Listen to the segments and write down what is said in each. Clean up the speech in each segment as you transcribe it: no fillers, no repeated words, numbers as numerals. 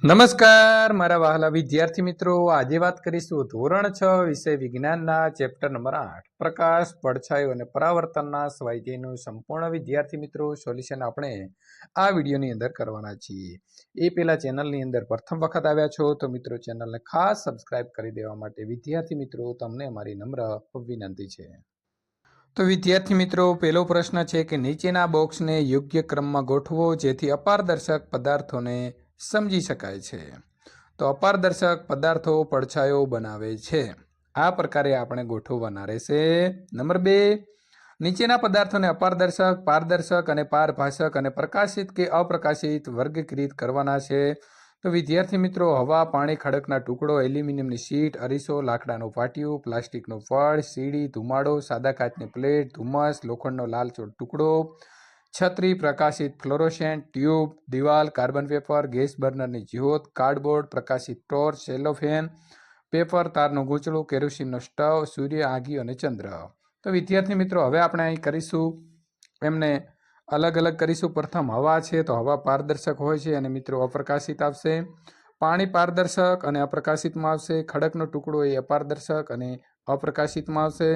નમસ્કાર મારા વહાલા વિદ્યાર્થી મિત્રો, આજે વાત કરીશું ધોરણ 6 વિષય વિજ્ઞાનના ચેપ્ટર નંબર 8 પ્રકાશ, પડછાયો અને પરાવર્તનના સ્વાધ્યાયનું સંપૂર્ણ વિદ્યાર્થી મિત્રો સોલ્યુશન આપણે આ વિડીયોની અંદર કરવાના છીએ। એ પહેલા ચેનલની અંદર પ્રથમ વખત આવ્યા છો તો મિત્રો ચેનલને ખાસ સબસ્ક્રાઇબ કરી દેવા માટે વિદ્યાર્થી મિત્રો તમને અમારી નમ્ર વિનંતી છે। તો વિદ્યાર્થી મિત્રો, પહેલો પ્રશ્ન છે કે નીચેના બોક્સને યોગ્ય ક્રમમાં ગોઠવો જેથી અપારદર્શક પદાર્થોને સમજી શકાય છે। તો અપારદર્શક પદાર્થો પડછાયો બનાવે છે, આ પ્રકારે આપણે ગોઠવવાના રહેશે। નંબર 2, નીચેના પદાર્થોને અપારદર્શક, પારદર્શક અને પારભાષક અને પ્રકાશિત કે અપ્રકાશિત વર્ગીકૃત કરવાના છે। તો વિદ્યાર્થી મિત્રો, હવા, પાણી, ખડકના ટુકડો, એલ્યુમિનિયમની શીટ, અરીસો, લાકડાનું પાટિયું, પ્લાસ્ટિકનું ફળ, સીડી, ધુમાડો, સાદા કાચની પ્લેટ, ધુમ્મસ, લોખંડનો લાલચોળ ટુકડો, છત્રી, પ્રકાશિત ફ્લોરોસેન્ટ ટ્યુબ, દિવાલ, કાર્બન પેપર, ગેસ બર્નરની જ્યોત, કાર્ડબોર્ડ, પ્રકાશિત ટોર્ચ, સેલોફેન પેપર, તારનું ગૂંચળું, કેરોસીનનો સ્ટવ, સૂર્ય, આગી અને ચંદ્ર। તો વિદ્યાર્થી મિત્રો, હવે આપણે અહીં કરીશું એમને અલગ અલગ કરીશું। પ્રથમ હવા છે તો હવા પારદર્શક હોય છે અને મિત્રો અપ્રકાશિત આવશે। પાણી પારદર્શક અને અપ્રકાશિતમાં આવશે। ખડકનો ટુકડો એ અપારદર્શક અને અપ્રકાશિતમાં આવશે।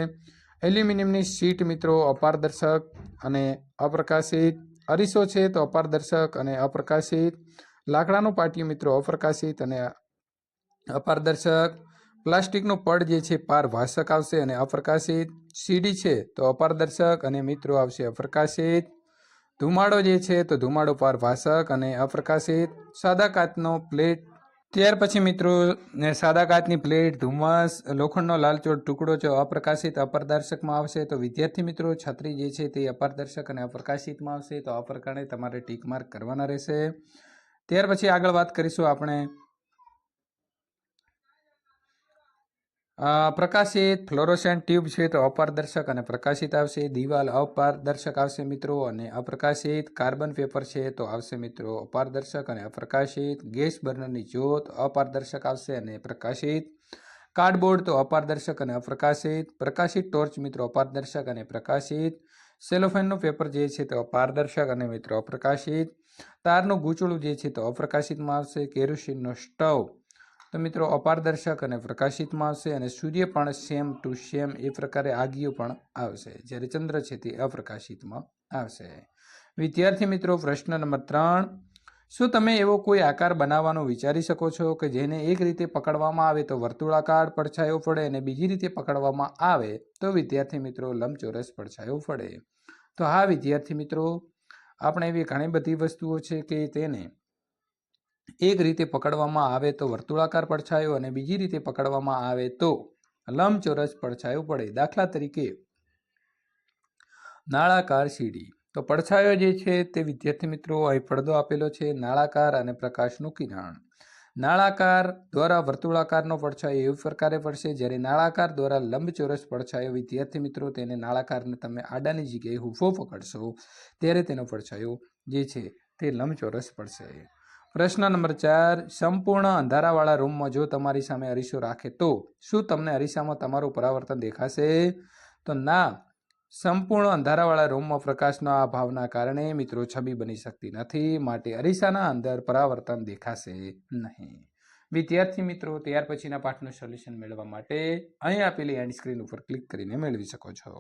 એલ્યુમિનિયમની શીટ મિત્રો અપારદર્શક અને અપ્રકાશિત। અરીસો છે તો અપારદર્શક અને અપ્રકાશિત। લાકડાનું પાટિયું મિત્રો અપ્રકાશિત અને અપારદર્શક। પ્લાસ્ટિકનું પડ જે છે પારભાષક આવશે અને અપ્રકાશિત। સીડી છે તો અપારદર્શક અને મિત્રો આવશે અપ્રકાશિત। ધુમાડો જે છે તો ધુમાડો પારભાષક અને અપ્રકાશિત। સાદા કાચનો પ્લેટ, ત્યાર પછી મિત્રો સાદા કાચની પ્લેટ, ધુમ્મસ, લોખંડનો લાલચોળ ટુકડો છે અપ્રકાશિત અપારદર્શકમાં આવશે। તો વિદ્યાર્થી મિત્રો, છત્રી જે છે તે અપારદર્શક અને અપ્રકાશિતમાં આવશે, તો આ પ્રકારે તમારે ટીક માર્ક કરવાના રહેશે। ત્યાર પછી આગળ વાત કરીશું આપણે પ્રકાશિત ફ્લોરોસેન્ટ ટ્યુબ છે તો અપારદર્શક અને પ્રકાશિત આવશે। દિવાલ અપારદર્શક આવશે મિત્રો અને અપ્રકાશિત। કાર્બન પેપર છે તો આવશે મિત્રો અપારદર્શક અને અપ્રકાશિત। ગેસ બર્નરની જ્યોત અપારદર્શક આવશે અને પ્રકાશિત। કાર્ડબોર્ડ તો અપારદર્શક અને અપ્રકાશિત। પ્રકાશિત ટોર્ચ મિત્રો અપારદર્શક અને પ્રકાશિત। સેલોફેનનું પેપર જે છે તો અપારદર્શક અને મિત્રો અપ્રકાશિત। તારનું ગૂંચળું જે છે તો અપ્રકાશિતમાં આવશે। કેરોસીનનો સ્ટવ તો મિત્રો અપારદર્શક અને પ્રકાશિતમાં આવશે અને સૂર્ય પણ સેમ ટુ સેમ એ પ્રકારે આગીઓ પણ આવશે, જ્યારે ચંદ્ર છે તે અપ્રકાશિતમાં આવશે। વિદ્યાર્થી મિત્રો, પ્રશ્ન નંબર 3, શું તમે એવો કોઈ આકાર બનાવવાનું વિચારી શકો છો કે જેને એક રીતે પકડવામાં આવે તો વર્તુળાકાર પડછાયો પડે અને બીજી રીતે પકડવામાં આવે તો વિદ્યાર્થી મિત્રો લંબચોરસ પડછાયો પડે? તો હા વિદ્યાર્થી મિત્રો, આપણે એવી ઘણી બધી વસ્તુઓ છે કે તેને એક રીતે પકડવામાં આવે તો વર્તુળાકાર પડછાયો અને બીજી રીતે પકડવામાં આવે તો લંબચોરસ પડછાયો પડે। દાખલા તરીકે નાળાકાર સીડી, તો પડછાયો જે છે તે વિદ્યાર્થી મિત્રો અહીં પડદો આપેલો છે, નાળાકાર અને પ્રકાશનું કિરણ। નાળાકાર દ્વારા વર્તુળાકારનો પડછાયો એવી પ્રકારે પડશે, જ્યારે નાળાકાર દ્વારા લંબચોરસ પડછાયો વિદ્યાર્થી મિત્રો તેને નાળાકારને તમે આડાની જગ્યાએ ઊભો પકડશો ત્યારે તેનો પડછાયો જે છે તે લંબચોરસ પડશે। પ્રશ્ન નંબર 4, સંપૂર્ણ અંધારાવાળા રૂમમાં જો તમારી સામે અરીસો રાખે તો શું તમને અરીસામાં તમારું પરાવર્તન દેખાશે? તો ના, સંપૂર્ણ અંધારાવાળા રૂમમાં પ્રકાશના અભાવના કારણે મિત્રો છબી બની શકતી નથી, માટે અરીસાના અંદર પરાવર્તન દેખાશે નહીં। વિદ્યાર્થી મિત્રો, ત્યાર પછીના પાઠનું સોલ્યુશન મેળવવા માટે અહીં આપેલી એન્ડ સ્ક્રીન ઉપર ક્લિક કરીને મેળવી શકો છો।